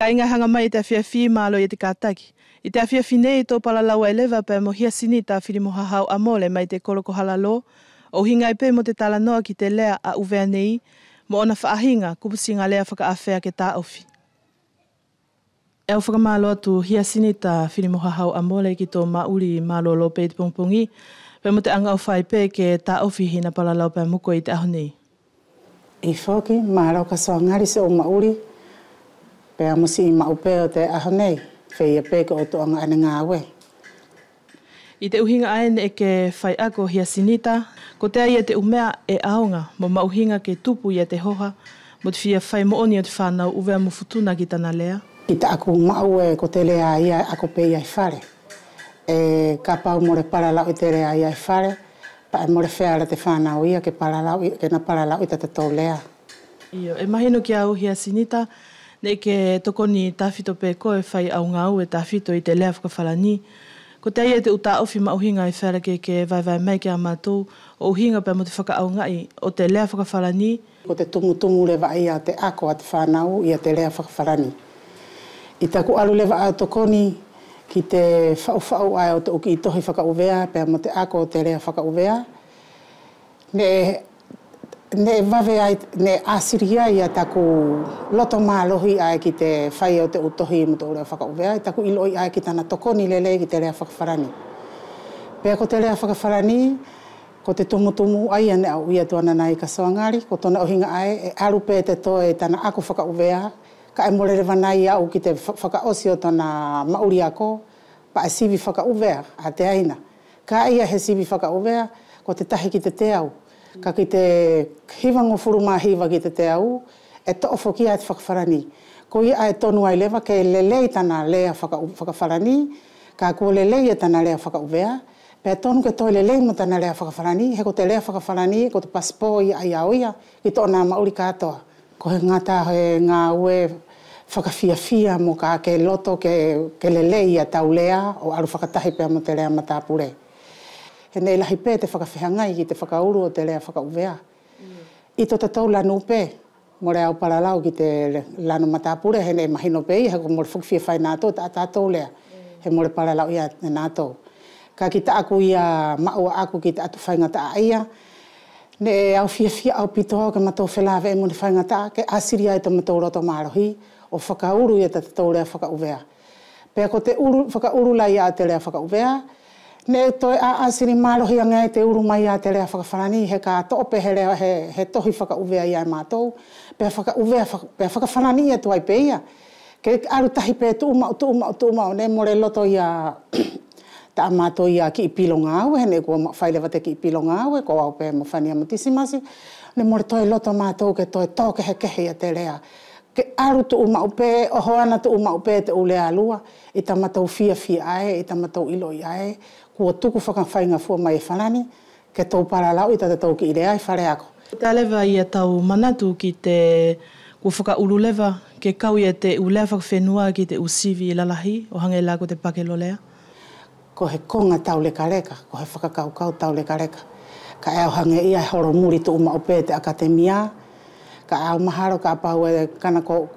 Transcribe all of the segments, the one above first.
Ka inga hanga mai te awhiawhi malo i te kātaki. I te awhiawhi nei tō palalau e lewa pe mo Hiasinita FILIMOHAHAU AMOLE mai te koloko halalo. O hinga i pe mo te TALANOA ki te lea a Uvea nei, mo ona whaahinga kupusinga lea whakaawhea ke tā awhi. E au whakamalo atu Hiasinita FILIMOHAHAU AMOLE ki tō mauri malo lo pe te pongpongi, pe mo te anga o whai pe ke tā awhi hina palalau pe muko i te aho nei. I whoki, maarau ka soa ngari se o mauri, pe amusi i maupe o te aho nei, whea pe ka o to anga ane ngā we. I te uhinga aene e ke whai ako Hiasinita, ko te ai e te umea e aonga mo mauhinga ke tupu i te hoha, mo te whia whai mooni o te whanau Uvea mo futuna ki tana lea. I te aku mau e ko te lea ia ako pe ia i whare. E ka pau more paralau i te lea ia i whare, pa e more whea te whanau ia ke na paralau i te tō lea. Iyo, e mahino ki au Hiasinita, ne ke tokoni tawhito pe koe whai au ngau e tawhito i te lea whakawhalani. Ko te ai e te uta ofi mauhinga i whera ke vai mai ke a mātou, o uhinga pe mo te whakaau ngai o te lea whakawhalani. Ko te tumutumu lewa ia te ako a te whanau i te lea whakawhalani. I taku alu lewa au tokoni ki te whau ai o te uki i tohi whakauvea, pe mo te ako o te lea whakauvea. Ne vave ai, ne asiri ai a taku loto mālohi ai ki te whai o te utohi mo te lea whakauvea. I taku iloi ai ki tana tokoni lele ki te lea whakawharani. Pea ko te lea whakawharani, ko te tumutumu ai ane au ia tuana nai ka soangari, ko tona ohinga ai e arupe te toe tana ako whakauvea, ka e morerewa nai au ki te whakaosi o tana mauri ako, pa e sivi whakauvea a te aina. Ka ia he sivi whakauvea, ko te tahi ki te te au. Ka ki te hiwango furuma hiwa ki te au, e to'ofo ki ai te whakawharani. Ko ia e tonu ai lewa ke lelei tana lea whakawharani, ka kua lelei e tana lea whakauvea, pe tonu ke toi lelei mo tana lea whakawharani, he ko te lea whakawharani, ko te paspo ia ai au ia, ki tōna mauri katoa. Ko he ngata he ngā ue whakawhiawhia mo ka ke loto ke lelei a tau lea, o aru whakatahi pia mo te lea matapure. He nei lahi pē te whakawhihangai ki te whakauru o te lea whakauvea. I to te tau lanu pē, mo rea au paralau ki te lanu matapure, he nei mahino pē i, he ko more whukwhia whai nātou, ta tātou lea. He more paralau ia nātou. Ka ki ta aku ia maua aku ki te atu whaingata a ia, ne au whiawhia au pitoa ke matou whelawe e mo ni whaingata, ke asiri ai to matou roto marohi, o whakauru ia te tau lea whakauvea. Pea ko te whakauru lai a te lea whakauvea, ne toi a asiri marohi angai te uru mai a te lea whakawharani, he ka tope he tohi whakauvea ia e mātou, pea whakawharani ia tuai pe ia. Ke aru tahi pe tu umau, ne more loto ia ta mātou ia ki i pilonga au, he ne kua whailewa te ki i pilonga au, ko au pe mo whania matisimasi, ne more toi loto mātou ke toi toke he kehe ia te lea. Ke aru tu umau pe, o hoana tu umau pe te ulea alua, i ta matou whiawhia ae, i ta matou iloi ae, kua tuku whakawhainga fua mai e whanani, ke tau paralau i te tau ki i rea i whare ako. Tā lewa i a tau manatu ki te kua whakauru lewa, ke kau i a te ulea whakawhenua ki te usivi i lalahi, o hange la ko te pakelo lea? Ko he konga tau leka reka, ko he whakakaukau tau leka reka. Ka eo hange ia horo muri tu umau pe te akademia, ka au maharo ka pau e kana ko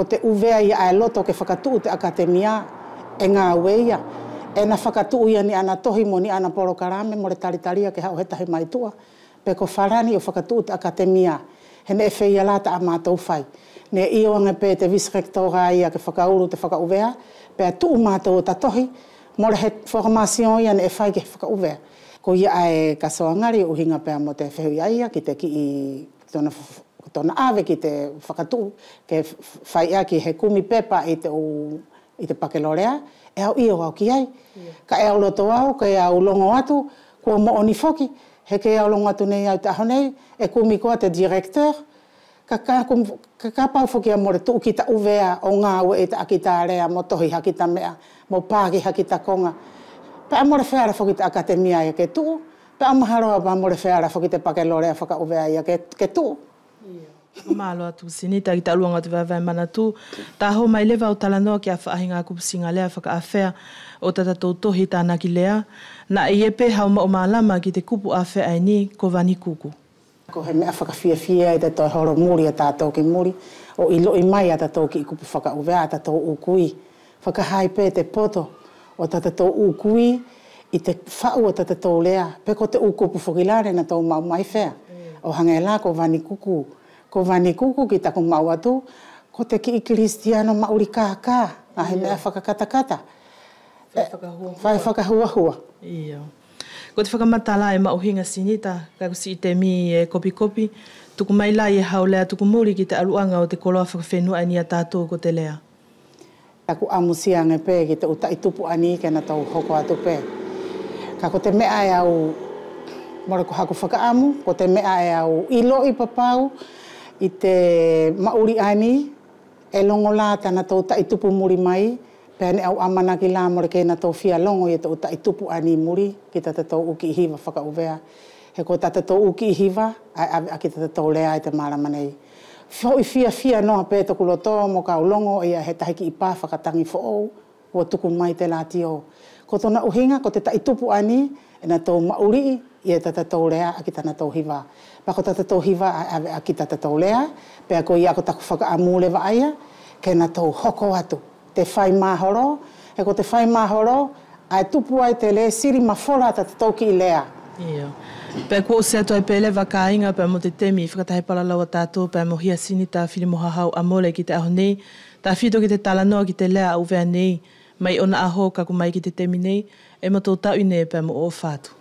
te Uvea ia ai loto ke whakatuu te akademia e ngā ue ia. E na whakatuu ia ni ana tohi mo ni ana poro karame mo re taritaria ke hau hetahi mai tua. Pe ko wharani o whakatuu te akademia. He ne e whea lata a mātou whai. Ne i oange pe te visrektora ia ke whakauru te whakauvea. Pe a tuu mātou o ta tohi. Mo re he formasion ia ne e whai ke whakauvea. Ko ia ai ka soangari uhinga pe mo te whehui aia ki te ki i tona ave ki te whakatuu, ke whai ea ki he kumi pepa i te pakelorea, e au i o au ki ai. Ka e au loto au, ka e au longo atu, kua mo oni foki, he ke au longo atu nei au te aho nei, e kumi koa te directeur, ka pau foki a more tuu ki ta Uvea o ngā ue i ta akita rea, mo tohi hakita mea, mo pāki hakita konga. Pa more whēara foki te akademia ia ke tuu, pa amaharoa pa more whēara foki te pakelorea whaka Uvea ia ke tuu. Malo atu Sinita ki ta luanga te vavai manatu. Tā ho mai lewa o TALANOA ki a whaahinga kupusinga lea whakaawhea o tata tautohi tāna ki lea. Na e pe hau ma o mālama ki te kupu awhea ai ni ko VANIKUKU. Ko he mea whakawhiawhia i te toi horo muri a tātou ki muri. O ilo I mai a tatou ki kupu whakauvea a tatou ukui. Whakahai pē te poto o tatou ukui I te whau o tatou lea. Peko te ukupu whakilare na tau mau mai whea. O hangela ko VANIKUKU. Ko VANIKUKU ki taku mau atu. Ko te ki I Kristiano mauri kākā. Ahe mea whakakatakata. Whai whakahuahua. Ia. Ko te whakamatala e mauhinga Sinita, kakusi I te mi e kopi-kopi, tuku mai lai e haulea tuku muri ki te aluanga o te koloa whakawhenua ni a tātou ko te lea. Taku amusiange pē ki te uta I tupu ani ke na tau hoko atu pē. Ka ko te mea e au mora ko haku whakaamu, ko te mea e au ilo I papau, I te mauri ani, e longola tana tau ta I tupu muri mai, pēne au amana ki la mora ke na tau fia longo I te uta I tupu ani muri, ki ta tau uki hiva whakauvea. He ko ta tau uki hiva, a ki ta tau lea I te maramanei. Fio I fia noa pē toku loto mo ka ulongo ia he tahiki I pā whakatangi fōou, o tuku mai te lātio. Ko tona uhinga, ko te ta I tupu ani, e na tau mauri I ta tau lea a ki ta tau hiva. Pako ta tau hiva a ki ta tau lea, pēa ko ia ko taku whakaamule wa aia, ke na tau hoko atu. Te whai mahoro, he ko te whai mahoro, ai tupu ai te le siri mawhora ta tau ki I lea. Ia. Pea kua o se atu ai pēle wakainga, pea mo te temi, whakatahe palalau a tātou, pea mo Hiasinita FILIMOHAHAU AMOLE ki te aho nei, tā whito ki te talanoa ki te lea a Uvea nei, mai ona aho kaku mai ki te temi nei, e mo tō tau nei pea mo o whātu.